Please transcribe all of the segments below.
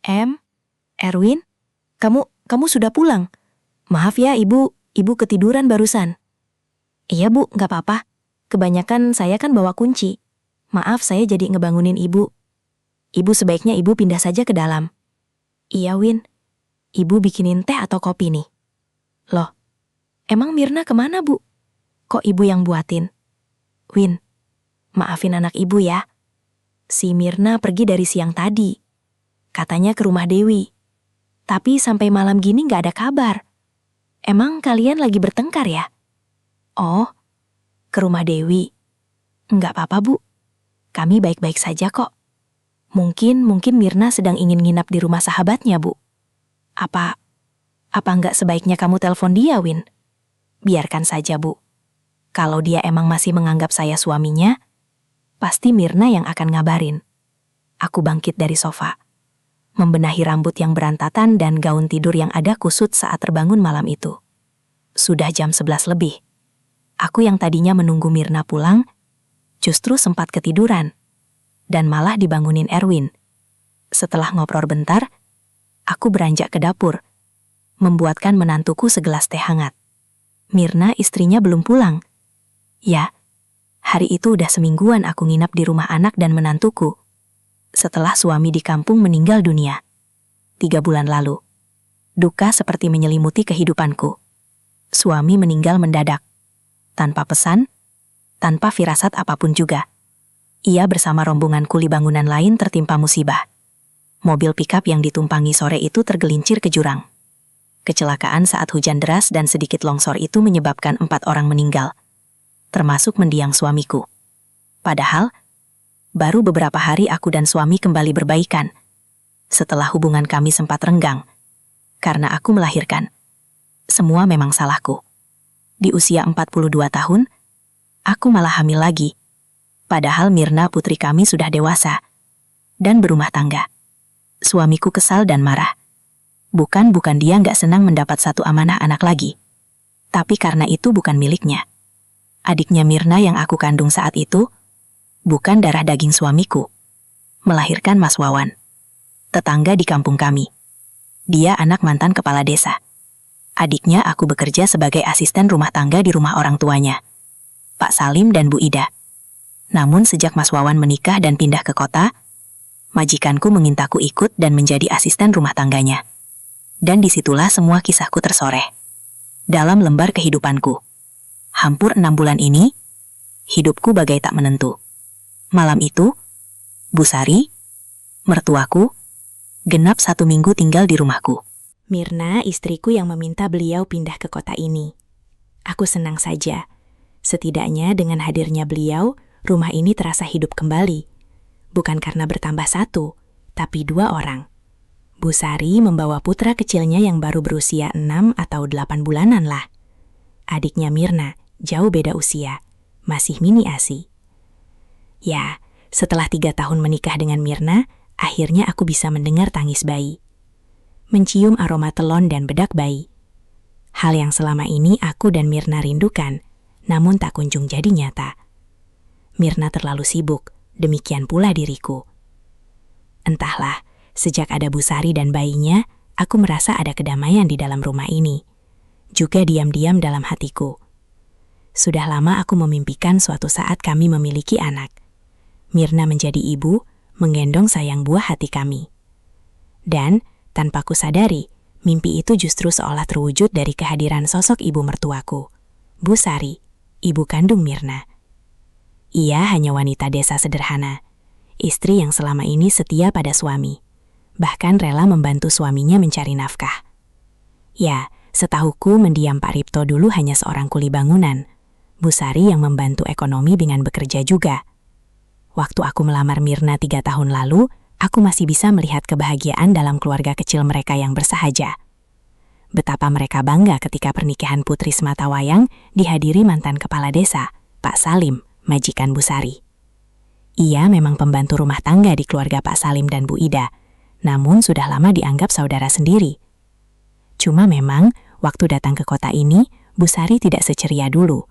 Erwin, kamu sudah pulang? Maaf ya ibu ketiduran barusan. Iya bu, gak apa-apa. Kebanyakan saya kan bawa kunci. Maaf saya jadi ngebangunin ibu. Ibu sebaiknya ibu pindah saja ke dalam. Iya Win, ibu bikinin teh atau kopi nih. Loh, emang Mirna kemana bu? Kok ibu yang buatin? Win, maafin anak ibu ya. Si Mirna pergi dari siang tadi. Katanya ke rumah Dewi. Tapi sampai malam gini gak ada kabar. Emang kalian lagi bertengkar ya? Oh, ke rumah Dewi. Enggak apa-apa bu. Kami baik-baik saja kok. Mungkin Mirna sedang ingin nginap di rumah sahabatnya bu. Apa enggak sebaiknya kamu telepon dia, Win? Biarkan saja bu. Kalau dia emang masih menganggap saya suaminya, pasti Mirna yang akan ngabarin. Aku bangkit dari sofa, membenahi rambut yang berantakan dan gaun tidur yang ada kusut saat terbangun malam itu. Sudah jam 11 lebih. Aku yang tadinya menunggu Mirna pulang, justru sempat ketiduran, dan malah dibangunin Erwin. Setelah ngobrol bentar, aku beranjak ke dapur, membuatkan menantuku segelas teh hangat. Mirna istrinya belum pulang. Ya, hari itu udah semingguan aku nginap di rumah anak dan menantuku. Setelah suami di kampung meninggal dunia 3 bulan lalu. Duka seperti menyelimuti kehidupanku. Suami meninggal mendadak, tanpa pesan, tanpa firasat apapun juga. Ia bersama rombongan kuli bangunan lain tertimpa musibah. Mobil pikap yang ditumpangi sore itu tergelincir ke jurang. Kecelakaan saat hujan deras dan sedikit longsor itu menyebabkan 4 orang meninggal, termasuk mendiang suamiku. Padahal, baru beberapa hari aku dan suami kembali berbaikan, setelah hubungan kami sempat renggang, karena aku melahirkan. Semua memang salahku. Di usia 42 tahun, aku malah hamil lagi. Padahal Mirna putri kami sudah dewasa dan berumah tangga. Suamiku kesal dan marah. Bukan dia nggak senang mendapat satu amanah anak lagi. Tapi karena itu bukan miliknya. Adiknya Mirna yang aku kandung saat itu, bukan darah daging suamiku. Melahirkan Mas Wawan, tetangga di kampung kami. Dia anak mantan kepala desa. Adiknya aku bekerja sebagai asisten rumah tangga di rumah orang tuanya, Pak Salim dan Bu Ida. Namun sejak Mas Wawan menikah dan pindah ke kota, majikanku memintaku ikut dan menjadi asisten rumah tangganya. Dan disitulah semua kisahku tersoreh dalam lembar kehidupanku. Hampir 6 bulan ini, hidupku bagai tak menentu. Malam itu, Bu Sari, mertuaku, genap 1 minggu tinggal di rumahku. Mirna, istriku yang meminta beliau pindah ke kota ini. Aku senang saja. Setidaknya dengan hadirnya beliau, rumah ini terasa hidup kembali. Bukan karena bertambah 1, tapi 2 orang. Bu Sari membawa putra kecilnya yang baru berusia 6 atau 8 bulanan lah. Adiknya Mirna, jauh beda usia, masih mini ASI. Ya, setelah 3 tahun menikah dengan Mirna, akhirnya aku bisa mendengar tangis bayi, mencium aroma telon dan bedak bayi. Hal yang selama ini aku dan Mirna rindukan, namun tak kunjung jadi nyata. Mirna terlalu sibuk, demikian pula diriku. Entahlah, sejak ada Bu Sari dan bayinya, aku merasa ada kedamaian di dalam rumah ini. Juga diam-diam dalam hatiku. Sudah lama aku memimpikan suatu saat kami memiliki anak. Mirna menjadi ibu, menggendong sayang buah hati kami. Dan tanpa ku sadari, mimpi itu justru seolah terwujud dari kehadiran sosok ibu mertuaku, Bu Sari, ibu kandung Mirna. Ia hanya wanita desa sederhana, istri yang selama ini setia pada suami, bahkan rela membantu suaminya mencari nafkah. Ya, setahuku mendiam Pak Ripto dulu hanya seorang kuli bangunan. Bu Sari yang membantu ekonomi dengan bekerja juga. Waktu aku melamar Mirna 3 tahun lalu, aku masih bisa melihat kebahagiaan dalam keluarga kecil mereka yang bersahaja. Betapa mereka bangga ketika pernikahan putri sematawayang dihadiri mantan kepala desa, Pak Salim, majikan Bu Sari. Ia memang pembantu rumah tangga di keluarga Pak Salim dan Bu Ida, namun sudah lama dianggap saudara sendiri. Cuma memang, waktu datang ke kota ini, Bu Sari tidak seceria dulu.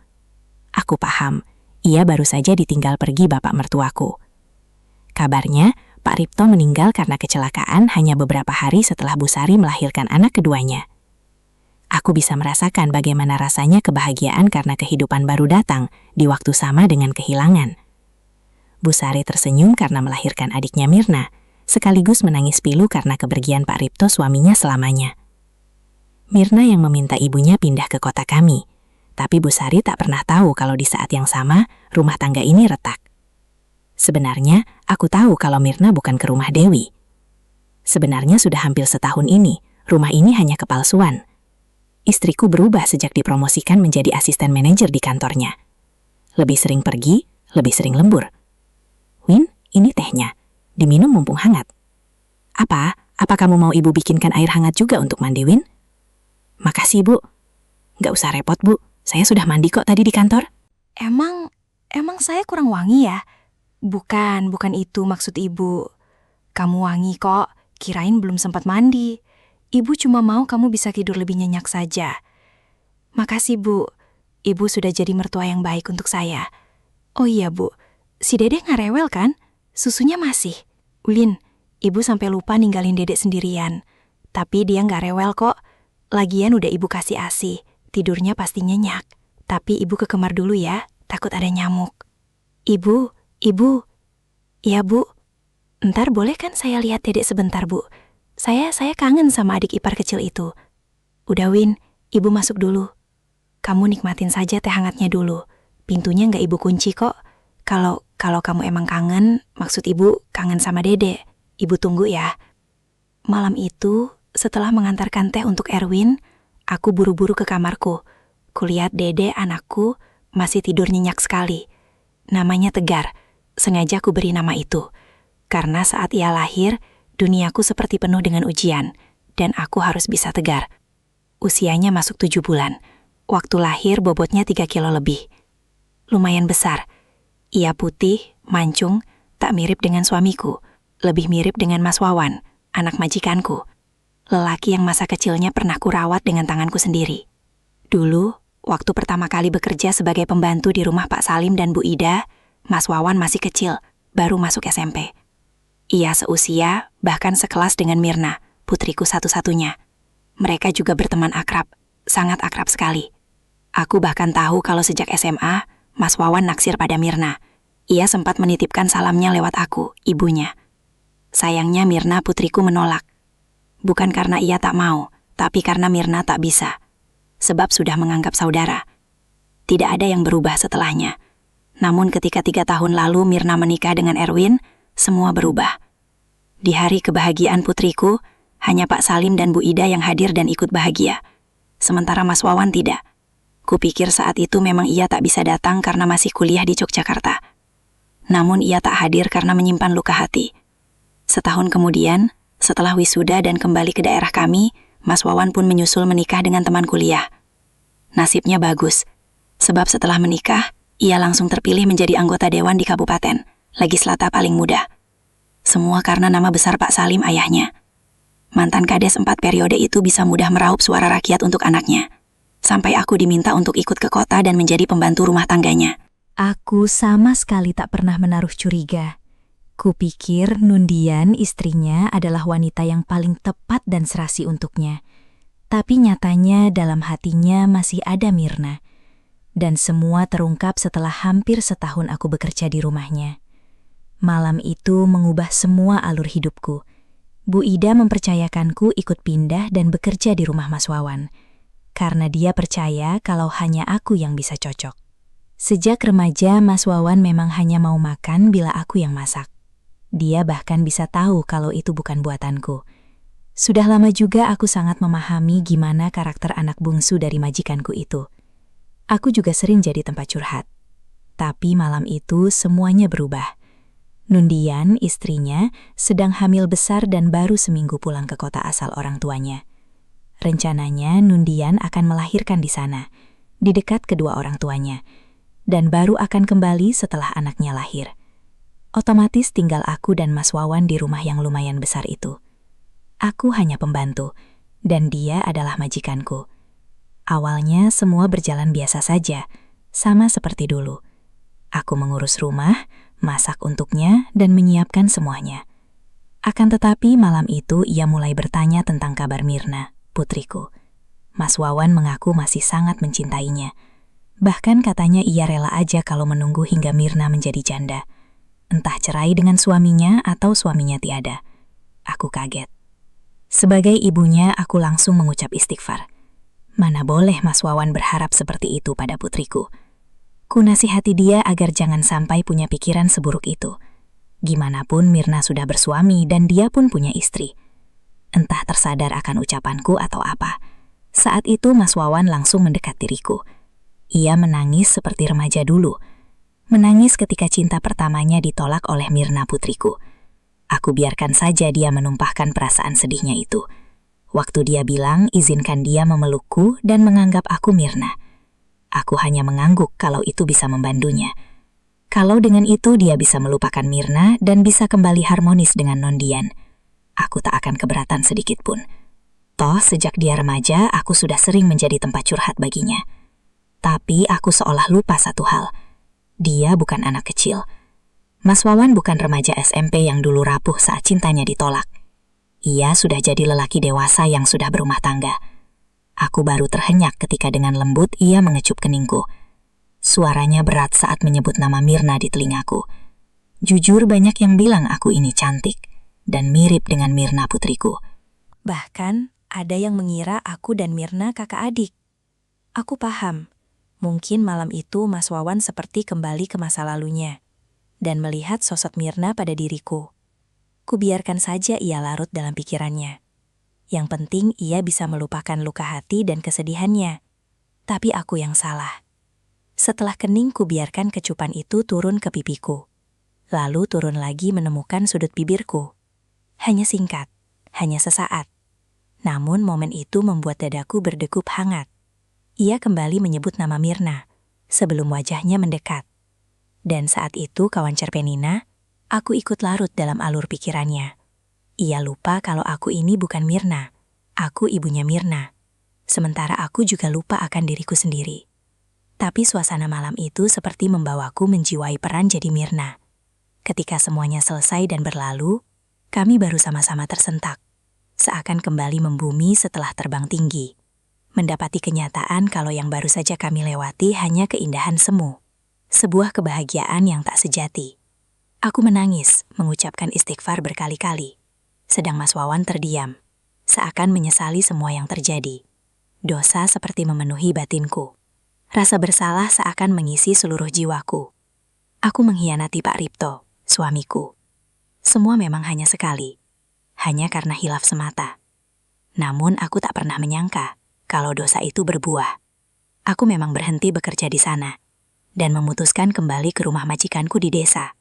Aku paham, ia baru saja ditinggal pergi bapak mertuaku. Kabarnya, Pak Ripto meninggal karena kecelakaan hanya beberapa hari setelah Bu Sari melahirkan anak keduanya. Aku bisa merasakan bagaimana rasanya kebahagiaan karena kehidupan baru datang di waktu sama dengan kehilangan. Bu Sari tersenyum karena melahirkan adiknya Mirna, sekaligus menangis pilu karena kepergian Pak Ripto suaminya selamanya. Mirna yang meminta ibunya pindah ke kota kami, tapi Bu Sari tak pernah tahu kalau di saat yang sama rumah tangga ini retak. Sebenarnya, aku tahu kalau Mirna bukan ke rumah Dewi. Sebenarnya sudah hampir setahun ini, rumah ini hanya kepalsuan. Istriku berubah sejak dipromosikan menjadi asisten manajer di kantornya. Lebih sering pergi, lebih sering lembur. Win, ini tehnya. Diminum mumpung hangat. Apa? Apa kamu mau ibu bikinkan air hangat juga untuk mandi, Win? Makasih, Bu. Nggak usah repot, Bu. Saya sudah mandi kok tadi di kantor. Emang saya kurang wangi ya? Bukan itu maksud ibu. Kamu wangi kok, kirain belum sempat mandi. Ibu cuma mau kamu bisa tidur lebih nyenyak saja. Makasih, Bu. Ibu sudah jadi mertua yang baik untuk saya. Oh iya, Bu. Si Dede nggak rewel kan? Susunya masih. Ulin, ibu sampai lupa ninggalin Dede sendirian. Tapi dia nggak rewel kok. Lagian udah ibu kasih ASI. Tidurnya pasti nyenyak. Tapi ibu ke kamar dulu ya, takut ada nyamuk. Ibu. Iya, Bu. Ntar boleh kan saya lihat Dede sebentar, Bu? Saya kangen sama adik ipar kecil itu. Udah, Win, ibu masuk dulu. Kamu nikmatin saja teh hangatnya dulu. Pintunya nggak ibu kunci kok. Kalau kamu emang kangen, maksud ibu kangen sama Dede. Ibu tunggu ya. Malam itu, setelah mengantarkan teh untuk Erwin, aku buru-buru ke kamarku. Kulihat Dede anakku masih tidur nyenyak sekali. Namanya Tegar. Sengaja aku beri nama itu. Karena saat ia lahir, duniaku seperti penuh dengan ujian, dan aku harus bisa tegar. Usianya masuk 7 bulan. Waktu lahir bobotnya 3 kilo lebih. Lumayan besar. Ia putih, mancung, tak mirip dengan suamiku. Lebih mirip dengan Mas Wawan, anak majikanku. Lelaki yang masa kecilnya pernah kurawat dengan tanganku sendiri. Dulu, waktu pertama kali bekerja sebagai pembantu di rumah Pak Salim dan Bu Ida, Mas Wawan masih kecil, baru masuk SMP. Ia seusia, bahkan sekelas dengan Mirna, putriku satu-satunya. Mereka juga berteman akrab, sangat akrab sekali. Aku bahkan tahu kalau sejak SMA, Mas Wawan naksir pada Mirna. Ia sempat menitipkan salamnya lewat aku, ibunya. Sayangnya Mirna putriku menolak. Bukan karena ia tak mau, tapi karena Mirna tak bisa. Sebab sudah menganggap saudara. Tidak ada yang berubah setelahnya. Namun ketika 3 tahun lalu Mirna menikah dengan Erwin, semua berubah. Di hari kebahagiaan putriku, hanya Pak Salim dan Bu Ida yang hadir dan ikut bahagia. Sementara Mas Wawan tidak. Kupikir saat itu memang ia tak bisa datang karena masih kuliah di Yogyakarta. Namun ia tak hadir karena menyimpan luka hati. Setahun kemudian, setelah wisuda dan kembali ke daerah kami, Mas Wawan pun menyusul menikah dengan teman kuliah. Nasibnya bagus, sebab setelah menikah, ia langsung terpilih menjadi anggota dewan di kabupaten. Legislata paling muda. Semua karena nama besar Pak Salim ayahnya. Mantan kades 4 periode itu bisa mudah meraup suara rakyat untuk anaknya. Sampai aku diminta untuk ikut ke kota dan menjadi pembantu rumah tangganya. Aku sama sekali tak pernah menaruh curiga. Kupikir Nundian, istrinya, adalah wanita yang paling tepat dan serasi untuknya. Tapi nyatanya dalam hatinya masih ada Mirna. Dan semua terungkap setelah hampir setahun aku bekerja di rumahnya. Malam itu mengubah semua alur hidupku. Bu Ida mempercayakanku ikut pindah dan bekerja di rumah Mas Wawan. Karena dia percaya kalau hanya aku yang bisa cocok. Sejak remaja, Mas Wawan memang hanya mau makan bila aku yang masak. Dia bahkan bisa tahu kalau itu bukan buatanku. Sudah lama juga aku sangat memahami gimana karakter anak bungsu dari majikanku itu. Aku juga sering jadi tempat curhat. Tapi malam itu semuanya berubah. Nundian, istrinya, sedang hamil besar dan baru seminggu pulang ke kota asal orang tuanya. Rencananya Nundian akan melahirkan di sana, di dekat kedua orang tuanya, dan baru akan kembali setelah anaknya lahir. Otomatis tinggal aku dan Mas Wawan di rumah yang lumayan besar itu. Aku hanya pembantu, dan dia adalah majikanku. Awalnya semua berjalan biasa saja, sama seperti dulu. Aku mengurus rumah, masak untuknya, dan menyiapkan semuanya. Akan tetapi malam itu ia mulai bertanya tentang kabar Mirna, putriku. Mas Wawan mengaku masih sangat mencintainya. Bahkan katanya ia rela aja kalau menunggu hingga Mirna menjadi janda. Entah cerai dengan suaminya atau suaminya tiada. Aku kaget. Sebagai ibunya, aku langsung mengucap istighfar. Mana boleh Mas Wawan berharap seperti itu pada putriku. Ku nasihati dia agar jangan sampai punya pikiran seburuk itu. Gimanapun Mirna sudah bersuami dan dia pun punya istri. Entah tersadar akan ucapanku atau apa. Saat itu Mas Wawan langsung mendekat diriku. Ia menangis seperti remaja dulu. Menangis ketika cinta pertamanya ditolak oleh Mirna putriku. Aku biarkan saja dia menumpahkan perasaan sedihnya itu. Waktu dia bilang izinkan dia memelukku dan menganggap aku Mirna. Aku hanya mengangguk kalau itu bisa membantunya. Kalau dengan itu dia bisa melupakan Mirna dan bisa kembali harmonis dengan Nondian. Aku tak akan keberatan sedikit pun. Toh sejak dia remaja aku sudah sering menjadi tempat curhat baginya. Tapi aku seolah lupa satu hal. Dia bukan anak kecil. Mas Wawan bukan remaja SMP yang dulu rapuh saat cintanya ditolak. Ia sudah jadi lelaki dewasa yang sudah berumah tangga. Aku baru terhenyak ketika dengan lembut ia mengecup keningku. Suaranya berat saat menyebut nama Mirna di telingaku. Jujur banyak yang bilang aku ini cantik dan mirip dengan Mirna putriku. Bahkan ada yang mengira aku dan Mirna kakak adik. Aku paham. Mungkin malam itu Mas Wawan seperti kembali ke masa lalunya dan melihat sosok Mirna pada diriku. Kubiarkan saja ia larut dalam pikirannya. Yang penting ia bisa melupakan luka hati dan kesedihannya. Tapi aku yang salah. Setelah kening kubiarkan kecupan itu turun ke pipiku. Lalu turun lagi menemukan sudut bibirku. Hanya singkat, hanya sesaat. Namun momen itu membuat dadaku berdegup hangat. Ia kembali menyebut nama Mirna, sebelum wajahnya mendekat. Dan saat itu kawan cerpenina, aku ikut larut dalam alur pikirannya. Ia lupa kalau aku ini bukan Mirna, aku ibunya Mirna. Sementara aku juga lupa akan diriku sendiri. Tapi suasana malam itu seperti membawaku menjiwai peran jadi Mirna. Ketika semuanya selesai dan berlalu, kami baru sama-sama tersentak. Seakan kembali membumi setelah terbang tinggi. Mendapati kenyataan kalau yang baru saja kami lewati hanya keindahan semu. Sebuah kebahagiaan yang tak sejati. Aku menangis, mengucapkan istighfar berkali-kali. Sedang Mas Wawan terdiam, seakan menyesali semua yang terjadi. Dosa seperti memenuhi batinku. Rasa bersalah seakan mengisi seluruh jiwaku. Aku mengkhianati Pak Ripto, suamiku. Semua memang hanya sekali. Hanya karena hilaf semata. Namun aku tak pernah menyangka kalau dosa itu berbuah. Aku memang berhenti bekerja di sana dan memutuskan kembali ke rumah majikanku di desa.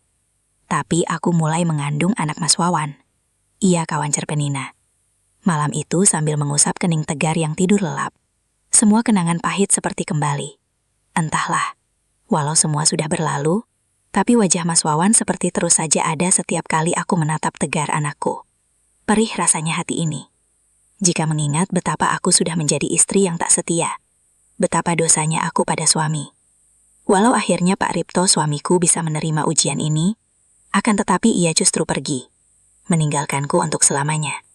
Tapi aku mulai mengandung anak Mas Wawan. Ia kawan cerpenina. Malam itu sambil mengusap kening tegar yang tidur lelap. Semua kenangan pahit seperti kembali. Entahlah, walau semua sudah berlalu, tapi wajah Mas Wawan seperti terus saja ada setiap kali aku menatap tegar anakku. Perih rasanya hati ini. Jika mengingat betapa aku sudah menjadi istri yang tak setia. Betapa dosanya aku pada suami. Walau akhirnya Pak Ripto suamiku bisa menerima ujian ini, akan tetapi ia justru pergi, meninggalkanku untuk selamanya.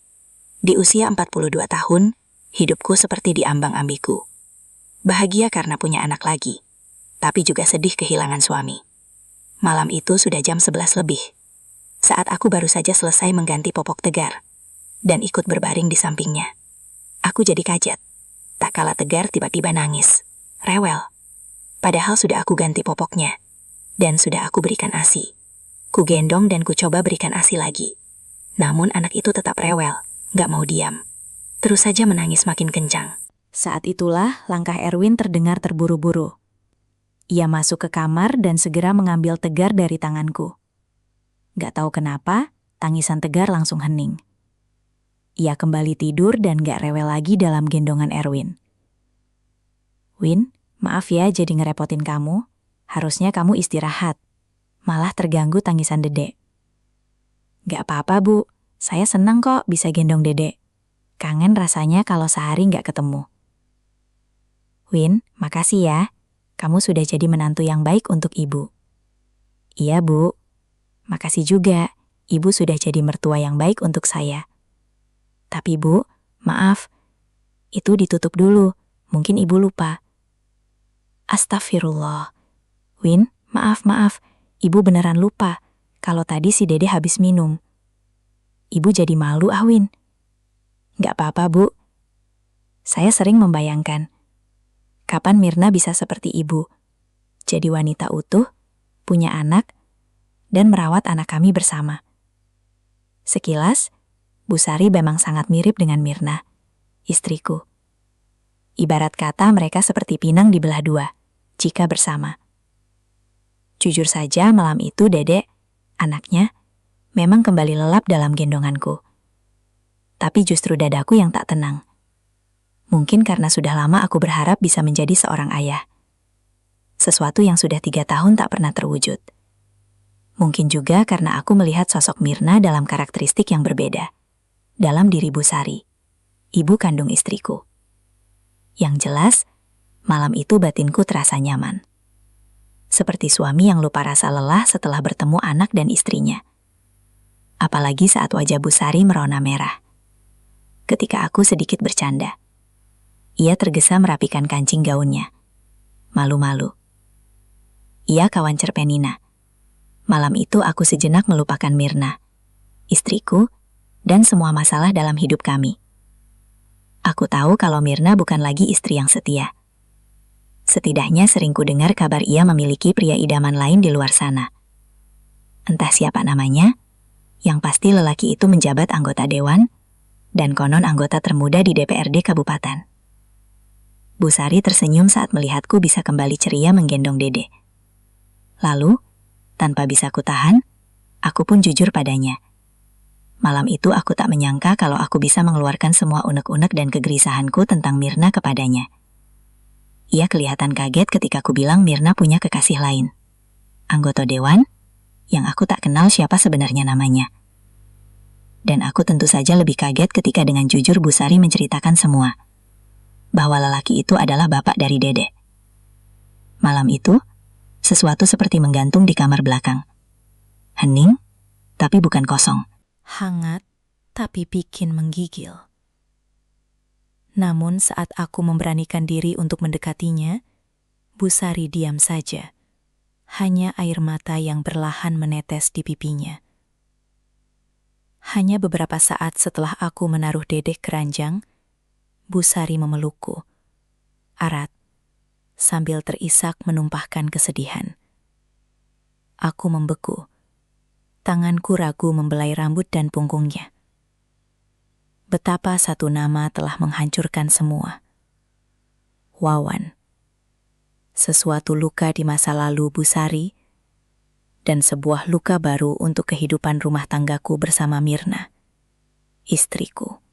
Di usia 42 tahun, hidupku seperti diambang-ambiku. Bahagia karena punya anak lagi, tapi juga sedih kehilangan suami. Malam itu sudah jam 11 lebih. Saat aku baru saja selesai mengganti popok tegar, dan ikut berbaring di sampingnya. Aku jadi kaget. Tak kala tegar tiba-tiba nangis, rewel. Padahal sudah aku ganti popoknya, dan sudah aku berikan ASI. Ku gendong dan ku coba berikan ASI lagi. Namun anak itu tetap rewel, gak mau diam. Terus saja menangis makin kencang. Saat itulah langkah Erwin terdengar terburu-buru. Ia masuk ke kamar dan segera mengambil Tegar dari tanganku. Gak tahu kenapa, tangisan Tegar langsung hening. Ia kembali tidur dan gak rewel lagi dalam gendongan Erwin. Win, maaf ya jadi ngerepotin kamu. Harusnya kamu istirahat. Malah terganggu tangisan Dedek. Gak apa-apa, Bu. Saya senang kok bisa gendong Dedek. Kangen rasanya kalau sehari gak ketemu. Win, makasih ya. Kamu sudah jadi menantu yang baik untuk Ibu. Iya, Bu. Makasih juga. Ibu sudah jadi mertua yang baik untuk saya. Tapi Bu, maaf, itu ditutup dulu. Mungkin Ibu lupa. Astagfirullah. Win, maaf. Ibu beneran lupa. Kalau tadi si Dede habis minum. Ibu jadi malu, Win. Nggak apa-apa, Bu. Saya sering membayangkan, kapan Mirna bisa seperti Ibu. Jadi wanita utuh, punya anak, dan merawat anak kami bersama. Sekilas, Bu Sari memang sangat mirip dengan Mirna, istriku. Ibarat kata mereka seperti pinang dibelah dua, jika bersama. Jujur saja malam itu Dede, anaknya, memang kembali lelap dalam gendonganku. Tapi justru dadaku yang tak tenang. Mungkin karena sudah lama aku berharap bisa menjadi seorang ayah. Sesuatu yang sudah 3 tahun tak pernah terwujud. Mungkin juga karena aku melihat sosok Mirna dalam karakteristik yang berbeda. Dalam diri Bu Sari, ibu kandung istriku. Yang jelas, malam itu batinku terasa nyaman. Seperti suami yang lupa rasa lelah setelah bertemu anak dan istrinya. Apalagi saat wajah Bu Sari merona merah. Ketika aku sedikit bercanda, ia tergesa merapikan kancing gaunnya. Malu-malu. Ia kawan cerpenina. Malam itu aku sejenak melupakan Mirna, istriku, dan semua masalah dalam hidup kami. Aku tahu kalau Mirna bukan lagi istri yang setia. Setidaknya sering ku dengar kabar ia memiliki pria idaman lain di luar sana. Entah siapa namanya, yang pasti lelaki itu menjabat anggota dewan, dan konon anggota termuda di DPRD Kabupaten. Bu Sari tersenyum saat melihatku bisa kembali ceria menggendong Dede. Lalu, tanpa bisa kutahan, aku pun jujur padanya. Malam itu aku tak menyangka kalau aku bisa mengeluarkan semua unek-unek dan kegelisahanku tentang Mirna kepadanya. Ia kelihatan kaget ketika aku bilang Mirna punya kekasih lain. Anggota dewan, yang aku tak kenal siapa sebenarnya namanya. Dan aku tentu saja lebih kaget ketika dengan jujur Bu Sari menceritakan semua. Bahwa lelaki itu adalah bapak dari Dede. Malam itu, sesuatu seperti menggantung di kamar belakang. Hening, tapi bukan kosong. Hangat, tapi bikin menggigil. Namun saat aku memberanikan diri untuk mendekatinya, Bu Sari diam saja. Hanya air mata yang perlahan menetes di pipinya. Hanya beberapa saat setelah aku menaruh Dede keranjang, Bu Sari memelukku, erat, sambil terisak menumpahkan kesedihan. Aku membeku. Tanganku ragu membelai rambut dan punggungnya. Betapa satu nama telah menghancurkan semua. Wawan. Sesuatu luka di masa lalu Bu Sari, dan sebuah luka baru untuk kehidupan rumah tanggaku bersama Mirna, istriku.